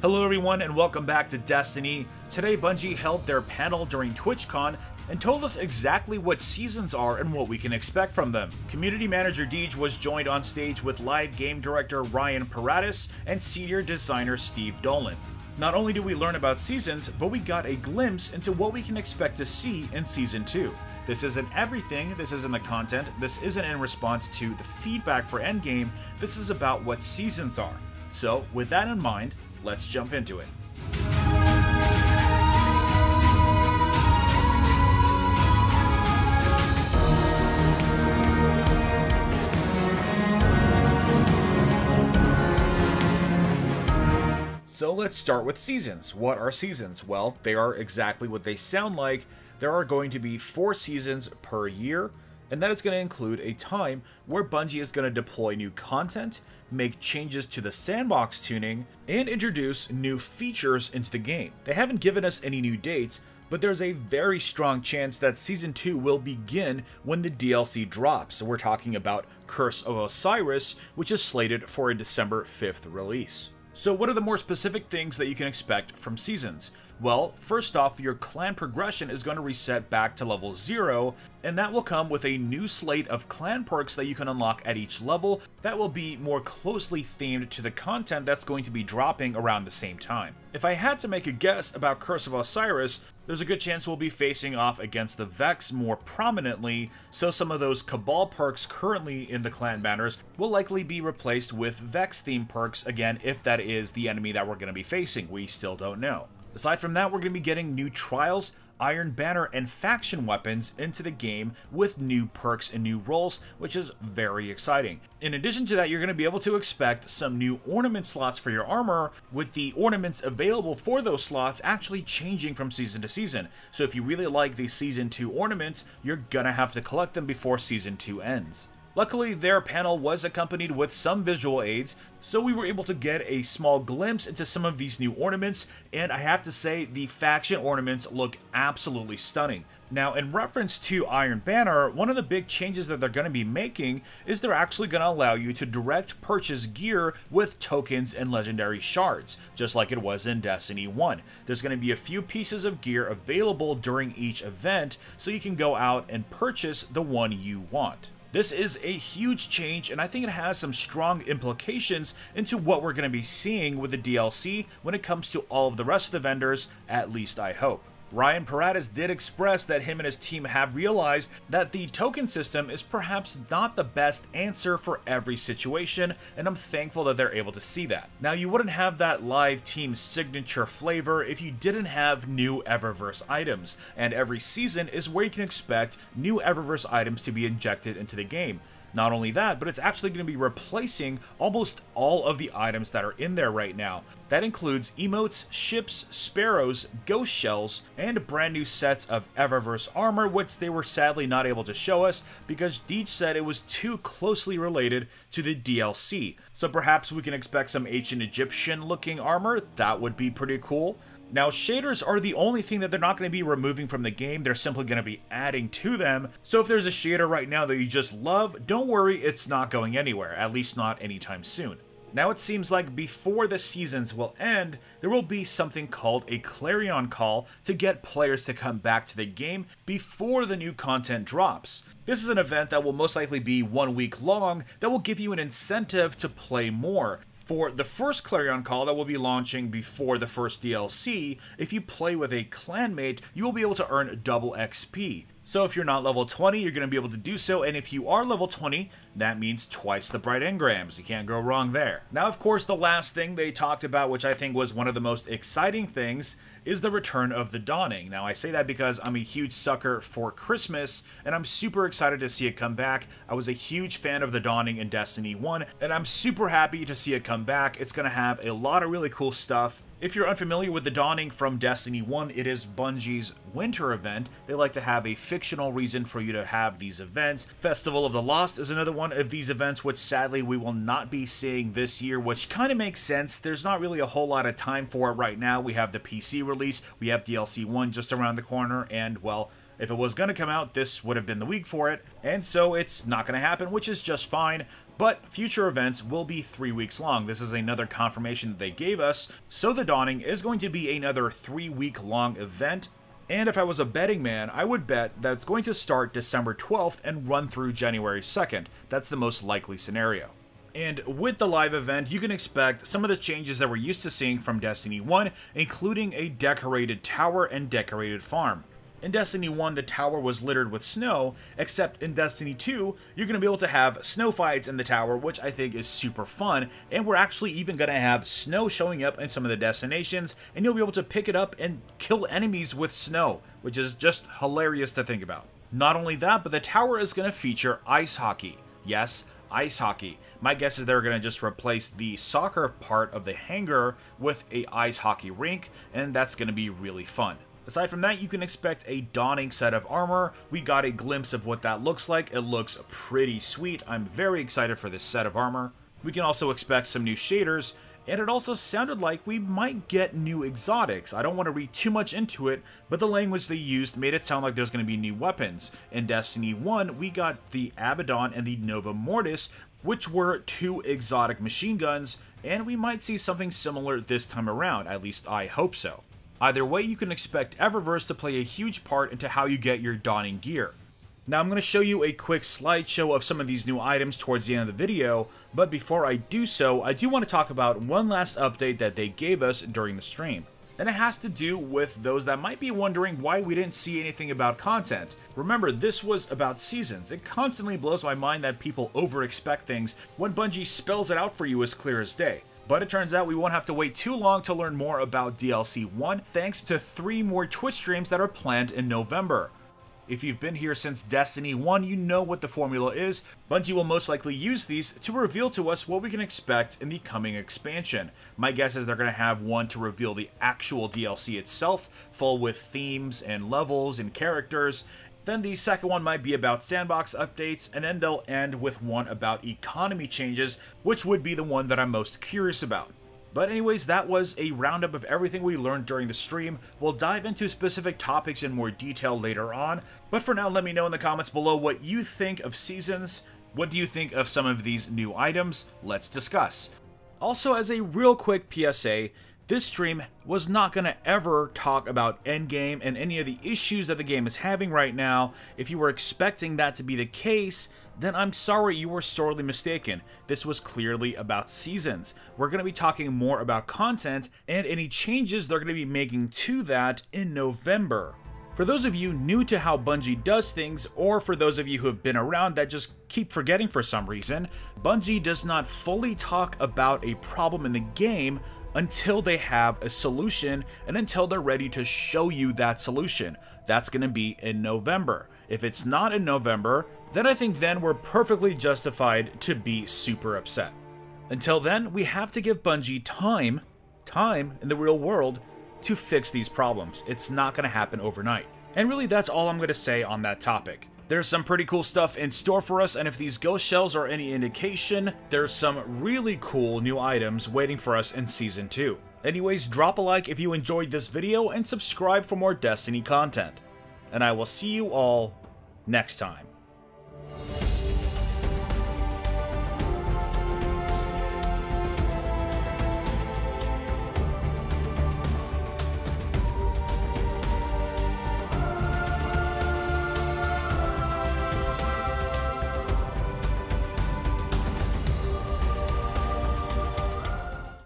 Hello everyone and welcome back to Destiny. Today Bungie held their panel during TwitchCon and told us exactly what seasons are and what we can expect from them. Community Manager Deej was joined on stage with live game director Ryan Paratus and senior designer Steve Dolan. Not only did we learn about seasons, but we got a glimpse into what we can expect to see in Season 2. This isn't everything, this isn't the content, this isn't in response to the feedback for Endgame, this is about what seasons are. So, with that in mind, let's jump into it. So let's start with seasons. What are seasons? Well, they are exactly what they sound like. There are going to be 4 seasons per year, and that is going to include a time where Bungie is going to deploy new content, make changes to the sandbox tuning, and introduce new features into the game. They haven't given us any new dates, but there's a very strong chance that Season 2 will begin when the DLC drops. So we're talking about Curse of Osiris, which is slated for a December 5th release. So what are the more specific things that you can expect from seasons? Well, first off, your clan progression is going to reset back to level 0, and that will come with a new slate of clan perks that you can unlock at each level that will be more closely themed to the content that's going to be dropping around the same time. If I had to make a guess about Curse of Osiris, there's a good chance we'll be facing off against the Vex more prominently, so some of those Cabal perks currently in the clan banners will likely be replaced with Vex-themed perks, again, if that is the enemy that we're going to be facing. We still don't know. Aside from that, we're going to be getting new trials, Iron Banner, and faction weapons into the game with new perks and new roles, which is very exciting. In addition to that, you're going to be able to expect some new ornament slots for your armor, with the ornaments available for those slots actually changing from season to season. So if you really like the Season 2 ornaments, you're gonna have to collect them before Season 2 ends. Luckily, their panel was accompanied with some visual aids, so we were able to get a small glimpse into some of these new ornaments, and I have to say, the faction ornaments look absolutely stunning. Now, in reference to Iron Banner, one of the big changes that they're going to be making is they're actually going to allow you to direct purchase gear with tokens and legendary shards, just like it was in Destiny 1. There's going to be a few pieces of gear available during each event, so you can go out and purchase the one you want. This is a huge change, and I think it has some strong implications into what we're going to be seeing with the DLC when it comes to all of the rest of the vendors, at least I hope. Ryan Paratus did express that him and his team have realized that the token system is perhaps not the best answer for every situation, and I'm thankful that they're able to see that. Now, you wouldn't have that live team signature flavor if you didn't have new Eververse items, and every season is where you can expect new Eververse items to be injected into the game. Not only that, but it's actually going to be replacing almost all of the items that are in there right now. That includes emotes, ships, sparrows, ghost shells, and brand new sets of Eververse armor, which they were sadly not able to show us because Deej said it was too closely related to the DLC. So perhaps we can expect some ancient Egyptian looking armor. That would be pretty cool. Now, shaders are the only thing that they're not going to be removing from the game, they're simply going to be adding to them. So if there's a shader right now that you just love, don't worry, it's not going anywhere, at least not anytime soon. Now it seems like before the seasons will end, there will be something called a clarion call to get players to come back to the game before the new content drops. This is an event that will most likely be 1 week long that will give you an incentive to play more. For the first Clarion Call that will be launching before the first DLC, if you play with a clanmate, you will be able to earn double XP. So if you're not level 20, you're going to be able to do so, and if you are level 20, that means twice the bright engrams. You can't go wrong there. Now, of course, the last thing they talked about, which I think was one of the most exciting things, is the return of the Dawning. Now, I say that because I'm a huge sucker for Christmas, and I'm super excited to see it come back. I was a huge fan of the Dawning in Destiny 1, and I'm super happy to see it come back. It's going to have a lot of really cool stuff. If you're unfamiliar with the Dawning from Destiny 1, it is Bungie's winter event. They like to have a fictional reason for you to have these events. Festival of the Lost is another one of these events, which sadly we will not be seeing this year, which kind of makes sense. There's not really a whole lot of time for it right now. We have the PC release, we have DLC 1 just around the corner, and, well, If it was going to come out, this would have been the week for it, and so it's not going to happen, which is just fine. But future events will be 3 weeks long. This is another confirmation that they gave us, so the Dawning is going to be another 3-week long event. And if I was a betting man, I would bet that it's going to start December 12th and run through January 2nd. That's the most likely scenario. And with the live event, you can expect some of the changes that we're used to seeing from Destiny 1, including a decorated tower and decorated farm. In Destiny 1, the tower was littered with snow, except in Destiny 2, you're going to be able to have snow fights in the tower, which I think is super fun, and we're actually even going to have snow showing up in some of the destinations, and you'll be able to pick it up and kill enemies with snow, which is just hilarious to think about. Not only that, but the tower is going to feature ice hockey. Yes, ice hockey. My guess is they're going to just replace the soccer part of the hangar with a ice hockey rink, and that's going to be really fun. Aside from that, you can expect a Dawning set of armor. We got a glimpse of what that looks like. It looks pretty sweet. I'm very excited for this set of armor. We can also expect some new shaders, and it also sounded like we might get new exotics. I don't want to read too much into it, but the language they used made it sound like there's going to be new weapons. In Destiny 1, we got the Abaddon and the Nova Mortis, which were 2 exotic machine guns, and we might see something similar this time around. At least I hope so. Either way, you can expect Eververse to play a huge part into how you get your Dawning gear. Now I'm going to show you a quick slideshow of some of these new items towards the end of the video, but before I do so, I do want to talk about one last update that they gave us during the stream. And it has to do with those that might be wondering why we didn't see anything about content. Remember, this was about seasons. It constantly blows my mind that people over-expect things when Bungie spells it out for you as clear as day. But it turns out we won't have to wait too long to learn more about DLC 1, thanks to 3 more Twitch streams that are planned in November. If you've been here since Destiny 1, you know what the formula is. Bungie will most likely use these to reveal to us what we can expect in the coming expansion. My guess is they're going to have one to reveal the actual DLC itself, full with themes and levels and characters. Then the second one might be about sandbox updates, and then they'll end with one about economy changes, which would be the one that I'm most curious about. But anyways, that was a roundup of everything we learned during the stream. We'll dive into specific topics in more detail later on, but for now, let me know in the comments below what you think of Seasons. What do you think of some of these new items? Let's discuss. Also, as a real quick PSA, this stream was not going to ever talk about Endgame and any of the issues that the game is having right now. If you were expecting that to be the case, then I'm sorry, you were sorely mistaken. This was clearly about Seasons. We're going to be talking more about content and any changes they're going to be making to that in November. For those of you new to how Bungie does things, or for those of you who have been around that just keep forgetting for some reason, Bungie does not fully talk about a problem in the game until they have a solution and until they're ready to show you that solution. That's going to be in November. If it's not in November, then I think then we're perfectly justified to be super upset. Until then, we have to give Bungie time in the real world to fix these problems. It's not going to happen overnight. And really, that's all I'm going to say on that topic. There's some pretty cool stuff in store for us, and if these ghost shells are any indication, there's some really cool new items waiting for us in Season 2. Anyways, drop a like if you enjoyed this video, and subscribe for more Destiny content. And I will see you all next time.